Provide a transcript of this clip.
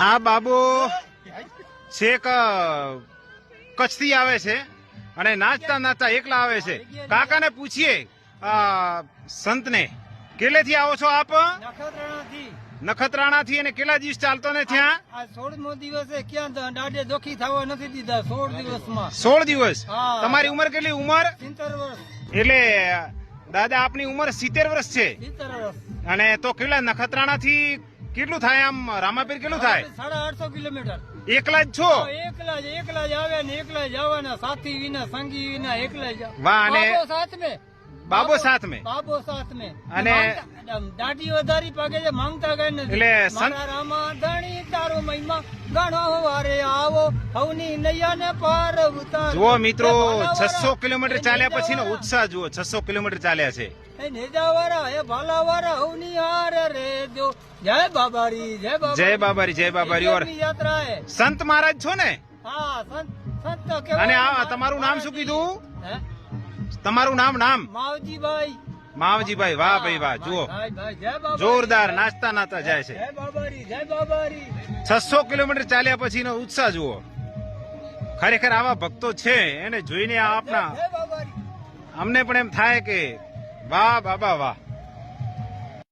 આ બાબો છેક કચ્છથી આવે છે અને નાચતા નાચતા એકલા આવે છે. કાકાને પૂછીએ સંતને, કેટલેથી આવો છો આપ? નખત્રાણાથી. અને કેટલા દિવસ ચાલતો ને ત્યાં? 16મો દિવસ ક્યાં દાડે દોખી થવા નથી દીધા. 16 દિવસમાં 16 દિવસ. તમારી ઉંમર કેટલી? ઉંમર 70 વર્ષ. એટલે દાદા આપની ઉંમર 70 વર્ષ છે. 70 વર્ષ. અને તો કેટલા નખત્રાણાથી કેટલું થાય આમ રામાપીર કેટલું થાય? 850 કિલોમીટર. એકલા જ છો? એકલા જ આવે ને એકલા જ આવવાના, સાથી વિના સંગી વિના એકલા જ. વાહ. અને બાબો સાથ મેં અને દાઢી વધારી પાકે છે, માંગતા ગઈ નથી. એટલે મારા રામા ધણી તારો મહિમા ગણો વારે આવો હવની નૈયાને પાર ઉતાર. જુઓ મિત્રો, 600 કિલોમીટર ચાલ્યા પછી નો ઉત્સાહ જુઓ. 600 કિલોમીટર ચાલ્યા છે. નેજાવાળા એ ભાલાવાળા હવની હારે રે જો. જય બાબારી, જય બાબારી, જય બાબારી, જય બાબારી. ઓર યાત્રા હે. સંત મહારાજ છો ને? હા, સંત અને તમારું નામ શું કીધું? હે? તમારું નામ? માવજીભાઈ. માવજીભાઈ. વાહ ભાઈ વાહ. જુઓ, જોરદાર નાચતા નાચતા જાય છે. 600 કિલોમીટર ચાલ્યા પછી નો ઉત્સાહ જુઓ. ખરેખર આવા ભક્તો છે એને જોઈને આપણા અમને પણ એમ થાય કે વાહ બાબા વાહ.